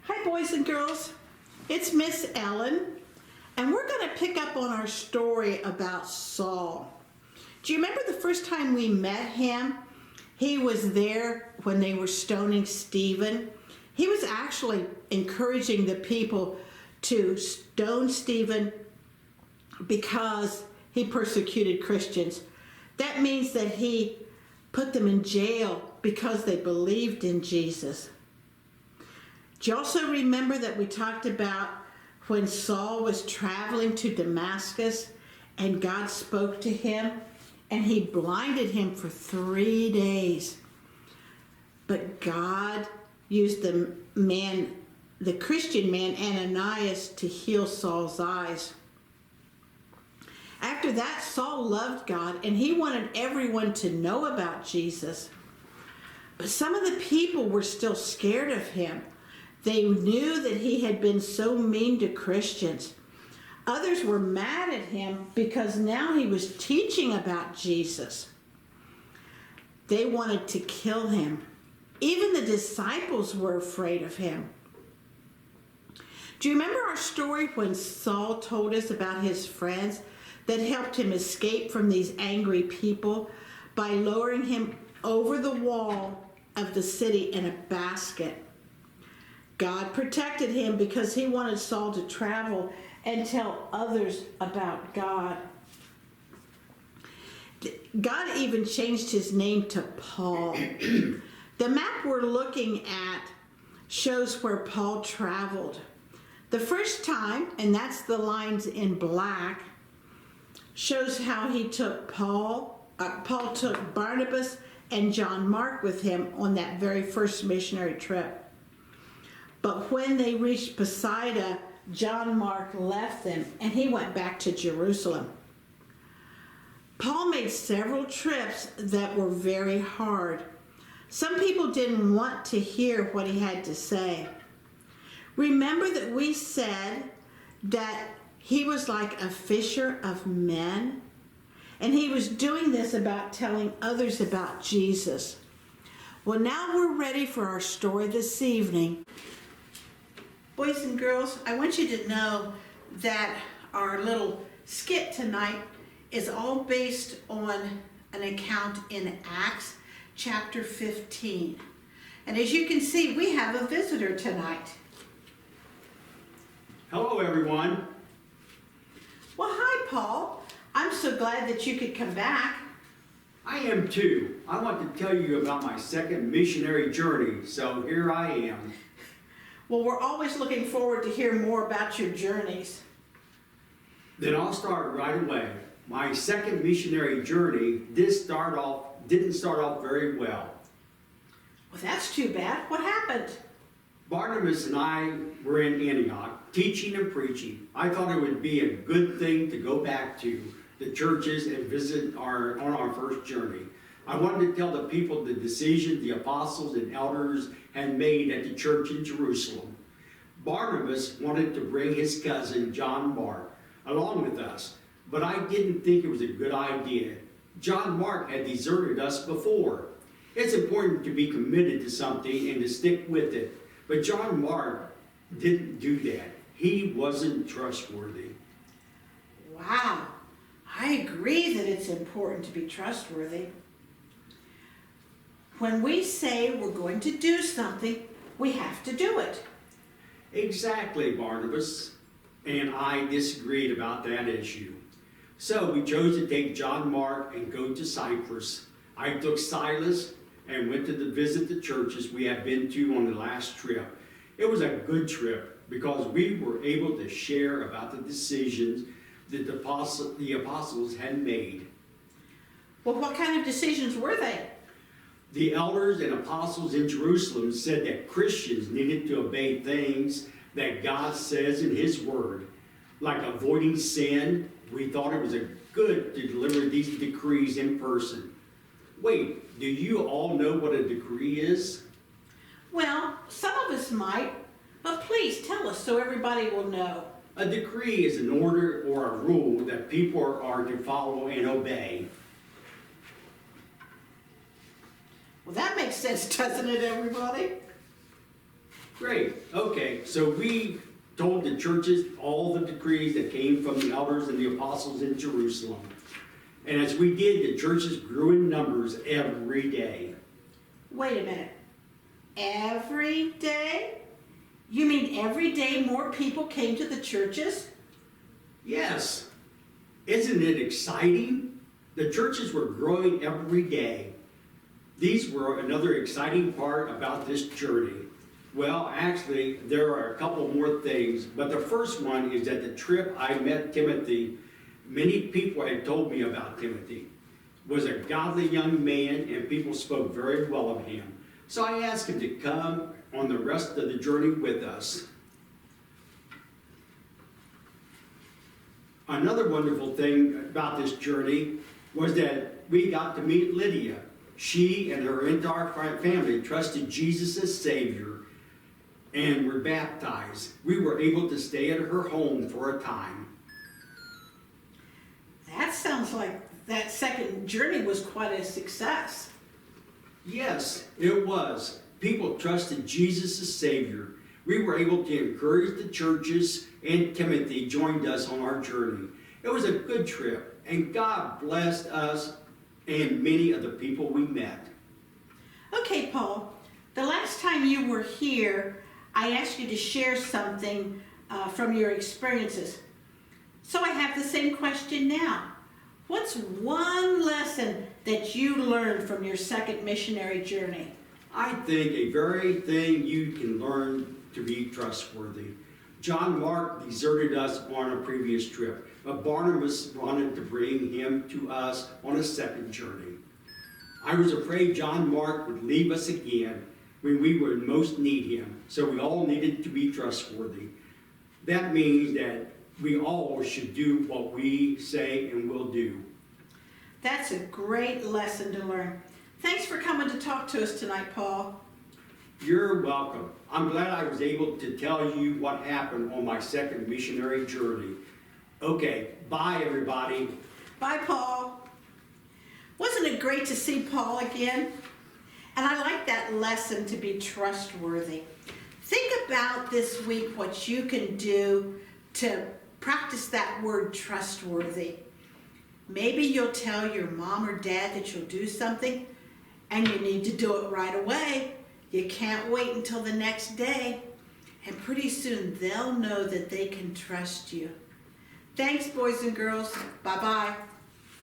Hi boys and girls, it's Miss Ellen, and we're going to pick up on our story about Saul. Do you remember the first time we met him? He was there when they were stoning Stephen. He was actually encouraging the people to stone Stephen because he persecuted Christians. That means that he put them in jail because they believed in Jesus. Do you also remember that we talked about when Saul was traveling to Damascus and God spoke to him and he blinded him for 3 days? But God used the Christian man Ananias to heal Saul's eyes. After that, Saul loved God and he wanted everyone to know about Jesus. But some of the people were still scared of him. They knew that he had been so mean to Christians. Others were mad at him because now he was teaching about Jesus. They wanted to kill him. Even the disciples were afraid of him. Do you remember our story when Saul told us about his friends that helped him escape from these angry people by lowering him over the wall of the city in a basket? God protected him because he wanted Saul to travel and tell others about God. God even changed his name to Paul. The map we're looking at shows where Paul traveled. The first time, and that's the lines in black, shows how he took Paul took Barnabas and John Mark with him on that very first missionary trip. But when they reached Pisidia, John Mark left them and he went back to Jerusalem. Paul made several trips that were very hard. Some people didn't want to hear what he had to say. Remember that we said that he was like a fisher of men? And he was doing this about telling others about Jesus. Well, now we're ready for our story this evening. Boys and girls, I want you to know that our little skit tonight is all based on an account in Acts chapter 15. And as you can see, we have a visitor tonight. Hello, everyone. Well, hi, Paul. I'm so glad that you could come back. I am too. I want to tell you about my second missionary journey, so here I am. Well, we're always looking forward to hear more about your journeys. Then I'll start right away. My second missionary journey didn't start off very well. Well, that's too bad. What happened? Barnabas and I were in Antioch, teaching and preaching. I thought it would be a good thing to go back to the churches and visit on our first journey. I wanted to tell the people the decisions the apostles and elders had made at the church in Jerusalem. Barnabas wanted to bring his cousin John Mark along with us, but I didn't think it was a good idea. John Mark had deserted us before. It's important to be committed to something and to stick with it, but John Mark didn't do that. He wasn't trustworthy. Wow, I agree that it's important to be trustworthy. When we say we're going to do something, we have to do it. Exactly, Barnabas and I disagreed about that issue. So we chose to take John Mark and go to Cyprus. I took Silas and went to visit the churches we had been to on the last trip. It was a good trip because we were able to share about the decisions that the apostles had made. Well, what kind of decisions were they? The elders and apostles in Jerusalem said that Christians needed to obey things that God says in His Word, like avoiding sin. We thought it was good to deliver these decrees in person. Wait, do you all know what a decree is? Well, some of us might, but please tell us so everybody will know. A decree is an order or a rule that people are to follow and obey. Well, that makes sense, doesn't it, everybody? Great, okay, so we told the churches all the decrees that came from the elders and the apostles in Jerusalem. And as we did, the churches grew in numbers every day. Wait a minute. Every day? You mean every day more people came to the churches? Yes, isn't it exciting? The churches were growing every day. These were another exciting part about this journey. Well, actually, there are a couple more things, but the first one is that the trip I met Timothy, many people had told me about Timothy, was a godly young man and people spoke very well of him. So I asked him to come on the rest of the journey with us. Another wonderful thing about this journey was that we got to meet Lydia. She and her entire family trusted Jesus as Savior and were baptized. We were able to stay at her home for a time. That sounds like that second journey was quite a success. Yes, it was. People trusted Jesus as Savior. We were able to encourage the churches, and Timothy joined us on our journey. It was a good trip, and God blessed us and many of the people we met. Okay, Paul, the last time you were here, I asked you to share something from your experiences. So I have the same question now. What's one lesson that you learned from your second missionary journey? I think a very thing you can learn to be trustworthy. John Mark deserted us on a previous trip, but Barnabas wanted to bring him to us on a second journey. I was afraid John Mark would leave us again when we would most need him, so we all needed to be trustworthy. That means that we all should do what we say and will do. That's a great lesson to learn. Thanks for coming to talk to us tonight, Paul. You're welcome. I'm glad I was able to tell you what happened on my second missionary journey. Okay, bye everybody. Bye, Paul. Wasn't it great to see Paul again? And I like that lesson to be trustworthy. Think about this week what you can do to practice that word trustworthy. Maybe you'll tell your mom or dad that you'll do something and you need to do it right away. You can't wait until the next day. And pretty soon they'll know that they can trust you. Thanks, boys and girls. Bye-bye.